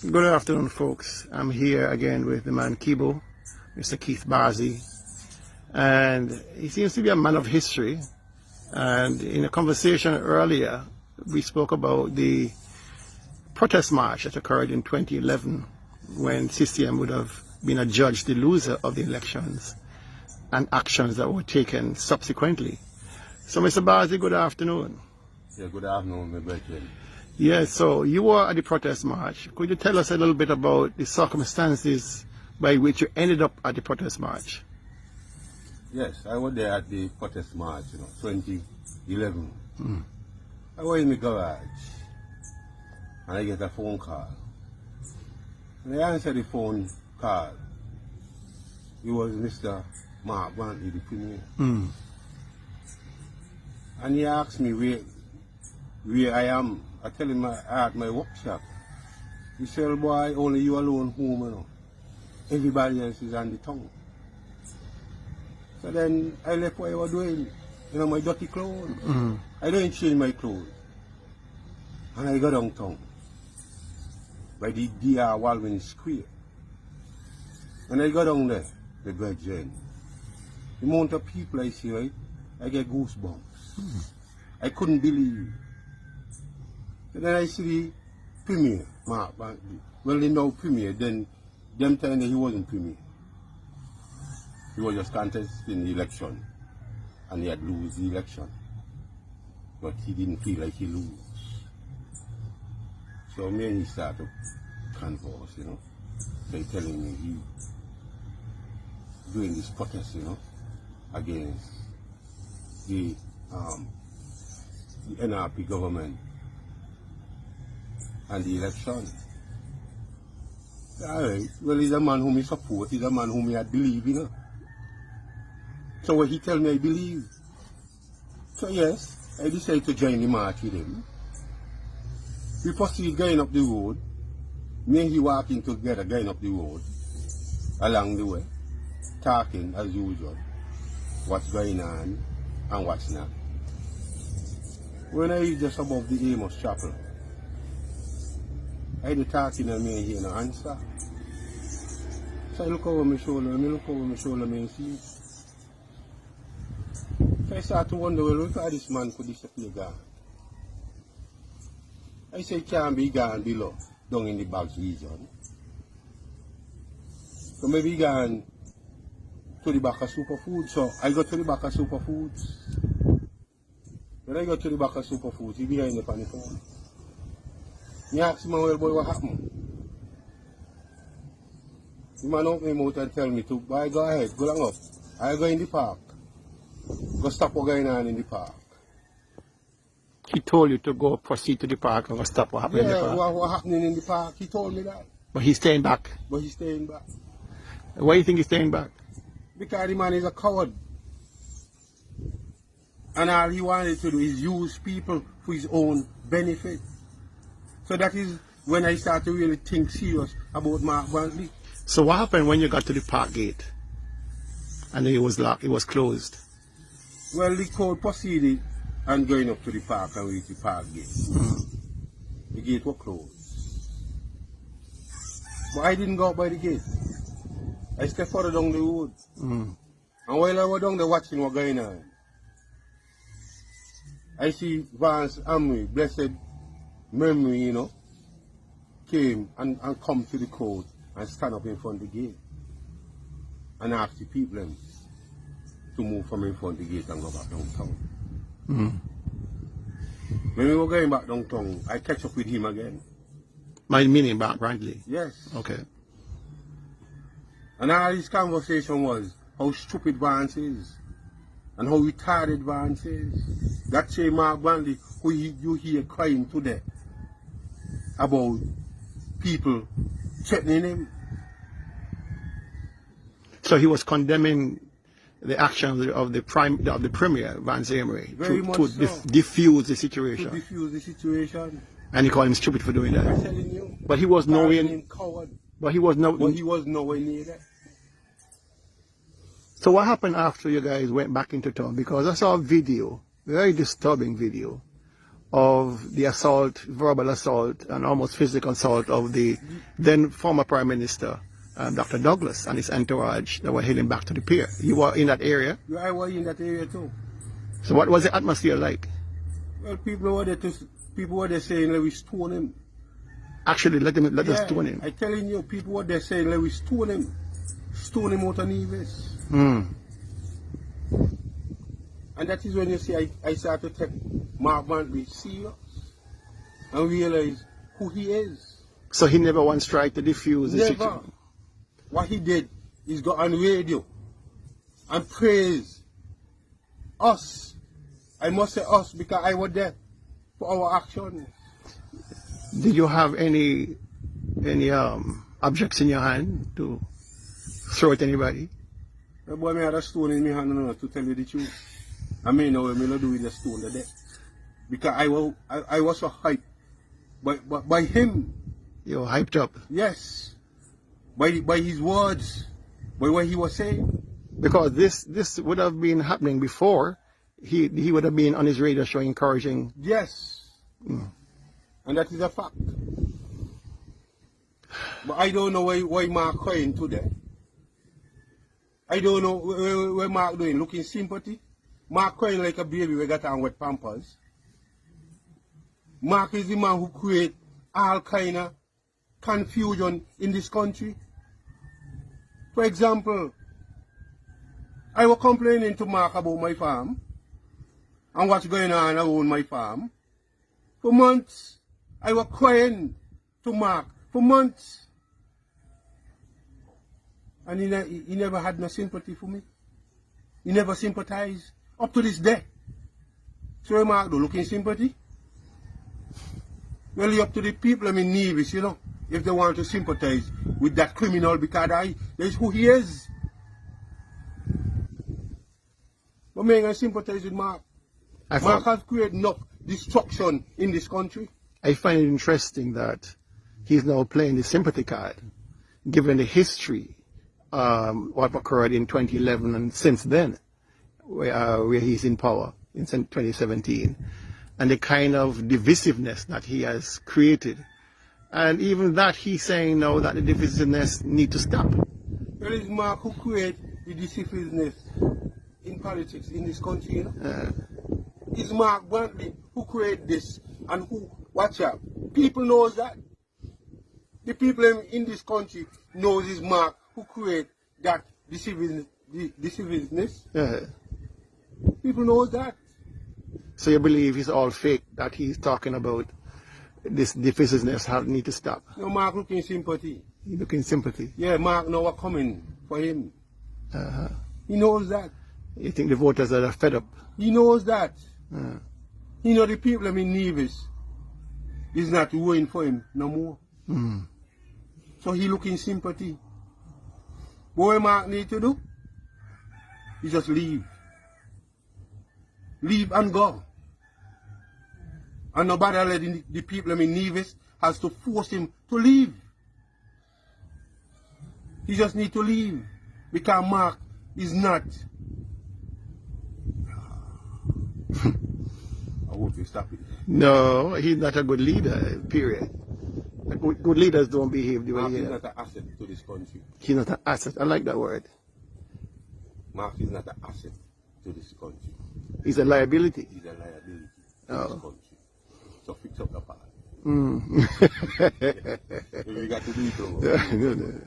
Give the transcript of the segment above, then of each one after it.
Good afternoon, folks. I'm here again with the man Kibo, Mr. Keith Barzy, and he seems to be a man of history. And in a conversation earlier, we spoke about the protest march that occurred in 2011 when CCM would have been adjudged the loser of the elections and actions that were taken subsequently. So, Mr. Barzy, good afternoon. Yeah, good afternoon, my brethren. Yes, so you were at the protest march. Could you tell us a little bit about the circumstances by which you ended up at the protest march? Yes, I was there at the protest march, 2011. I was in the garage, and I get a phone call. And I answered the phone call. It was Mr. Mark Brantley, the Premier. And he asked me where I am. I tell him I at my workshop. He said, boy, only you alone home, Everybody else is on the tongue. So then I left what I was doing, my dirty clothes. I don't change my clothes. And I go downtown by the DR Walwyn Square. And I go down there, the brethren. The amount of people I see, right, I get goosebumps. I couldn't believe. So then I see the Premier, Mark Brantley. Well, they know Premier, then them time that he wasn't Premier. He was just contesting the election, and he had lose the election. But he didn't feel like he lose. So me and he started to converse, So he telling me he doing this protest, against the NRP government and the election. Alright, well, he's a man whom he support, he's a man whom he believe, So what he tell me, I believe. So yes, I decided to join the march with him. We proceed going up the road. Me and he walking together going up the road, along the way, talking as usual, what's going on and what's not. When I reach just above the Amos Chapel, I had talking and me and he no answer. So I look over my shoulder, and see. So I start to wonder, well, look how this man could disappear gone. I say, he can't be gone below, down in the Bags region. So maybe he gone to the back of Superfoods. So I go to the back of Superfoods. When I go to the back of Superfoods, he behind the on the phone. He asked me, well, boy, what happened? The man opened my mouth and tell me to, boy, go ahead, go long up. I go in the park. Go stop what's going on in the park. He told you to go proceed to the park and go stop what happened in the park? Yeah, what happening in the park, he told me that. But he's staying back? But he's staying back. Why do you think he's staying back? Because the man is a coward. And all he wanted to do is use people for his own benefit. So that is when I start to really think serious about Mark Brantley. So what happened when you got to the park gate? And it was locked, it was closed? Well, the crowd proceeded and going up to the park and reach the park gate. The gate was closed. But I didn't go up by the gate. I stepped further down the road. And while I was down there watching what going on, I see Vance Amri, blessed memory, came and come to the crowd and stand up in front of the gate and ask the people to move from in front of the gate and go back downtown. When we were going back downtown, I catch up with him again. My meaning Mark Brantley? Yes. Okay. And all his conversation was how stupid Vance is and how retarded Vance is. That same Mark Brantley who you hear crying today about people threatening him. So he was condemning the actions of the Premier, Vance Emery, to diffuse the situation. To diffuse the situation. And he called him stupid for doing that. I'm telling you. But he was nowhere. But he was nowhere near that. So what happened after you guys went back into town? Because I saw a video, very disturbing video, of the assault, verbal assault, and almost physical assault of the then former Prime Minister, Dr. Douglas, and his entourage that were heading back to the pier. You were in that area? Yeah, I was in that area too. So what was the atmosphere like? Well, people were there saying, let we stone him. Actually, let us stone him. I'm telling you, people were there saying, let we stone him. Stone him out of Nevis. And that is when you see I start to take Mark Brantley serious and realize who he is. So he never once tried to defuse the Never. situation? What he did is go on radio and praise us. I must say us because I was there for our actions. Did you have any objects in your hand to throw at anybody? The boy me had a stone in my hand, no, to tell you the truth. I mean, no, I may not do with the stone today. Because I was so hyped. But by him. You were hyped up? Yes. By his words. By what he was saying. Because this would have been happening before. He would have been on his radio show encouraging. Yes. And that is a fact. But I don't know why Mark crying today. I don't know where Mark doing, looking sympathy. Mark crying like a baby we got on wet pampers. Mark is the man who create all kind of confusion in this country. For example, I was complaining to Mark about my farm and what's going on around my farm. For months, I was crying to Mark for months. And he never had no sympathy for me. He never sympathized up to this day. So Mark do looking sympathy? Well, it's up to the people in Nevis, you know, if they want to sympathize with that criminal because that's who he is. But me ain't gonna sympathize with Mark. Mark has created enough destruction in this country. I find it interesting that he's now playing the sympathy card, given the history what occurred in 2011 and since then, where he's in power in 2017, and the kind of divisiveness that he has created. And even that he's saying now that the divisiveness need to stop. Well, it's Mark who created the divisiveness in politics in this country, you know? It's Mark Brantley who created this and who, watch out, people knows that. The people in this country knows it's Mark who created that divisiveness. People know that. So you believe it's all fake that he's talking about this divisiveness need to stop? No, Mark looking sympathy. He looking sympathy? Yeah, Mark know what's coming for him. He knows that. You think the voters are fed up? He knows that. You know the people in Nevis is not waiting for him no more. So he looking sympathy. What Mark need to do? He just leave. Leave and go. And nobody letting the people in Nevis has to force him to leave. He just need to leave. Because Mark is not. I hope you stop it. No, he's not a good leader, period. Good leaders don't behave the way Mark he is is. not an asset to this country. He's not an asset. I like that word. Mark is not an asset to this country. He's a liability. He's a liability to this country. So fix up the part. We got to do it over.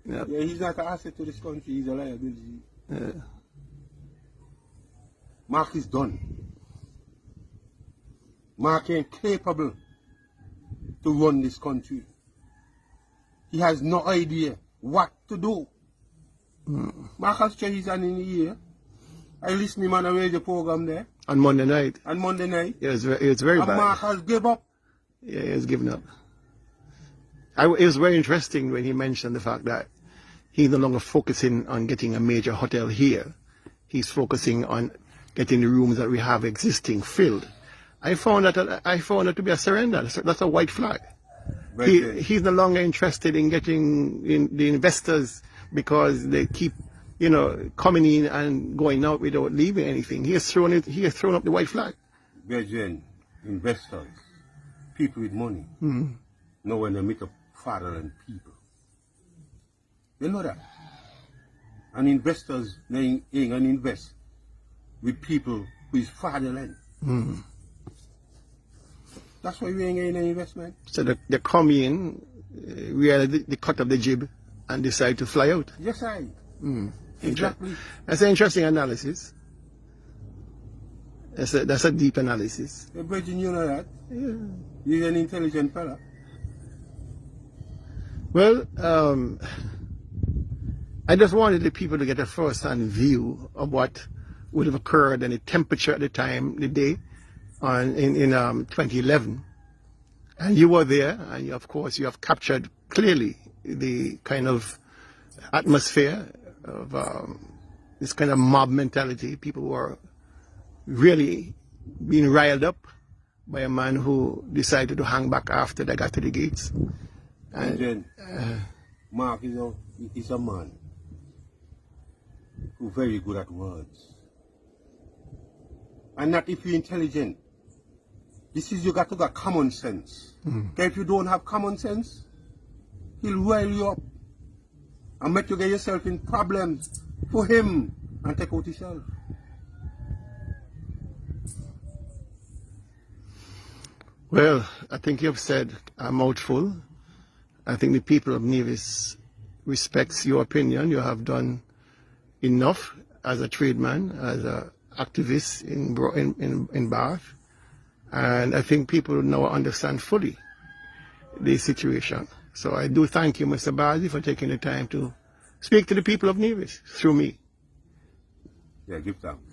Yeah, he's not an asset to this country. He's a liability. Mark is done. Mark ain't capable to run this country. He has no idea what to do. Mark has changed his hand in the year. I listened to him on a radio program there. On Monday night? On Monday night. Yeah, it's very bad. And Mark has given up. Yeah, he has given up. It was very interesting when he mentioned the fact that he's no longer focusing on getting a major hotel here. He's focusing on getting the rooms that we have existing filled. I found that to be a surrender. That's a white flag. He's no longer interested in getting the investors because they keep, coming in and going out without leaving anything. He has thrown up the white flag. brethren, investors, people with money, know when they meet up fatherland people. They know that. And investors, they ain't gonna invest with people who is fatherland. That's why we ain't getting any investment. So they come in, realize they cut up the jib and decide to fly out. Yes, I. Exactly. That's an interesting analysis. That's a deep analysis. The brethren, you know that. Yeah. He's an intelligent fella. Well, I just wanted the people to get a first-hand view of what would have occurred and the temperature at the time, the day, in 2011. And you were there, and you, of course, you have captured clearly the kind of atmosphere of this kind of mob mentality. People were really being riled up by a man who decided to hang back after they got to the gates. And then, Mark is a man who's very good at words. And not if you're intelligent. This is, you got to got common sense. Okay, if you don't have common sense, he'll rile you up and make you get yourself in problems for him and take out yourself. Well, I think you've said a mouthful. I think the people of Nevis respects your opinion. You have done enough as a tradesman, as an activist in Bath. And I think people now understand fully the situation. So I do thank you, Mr. Bazi, for taking the time to speak to the people of Nevis through me. Yeah, give thanks.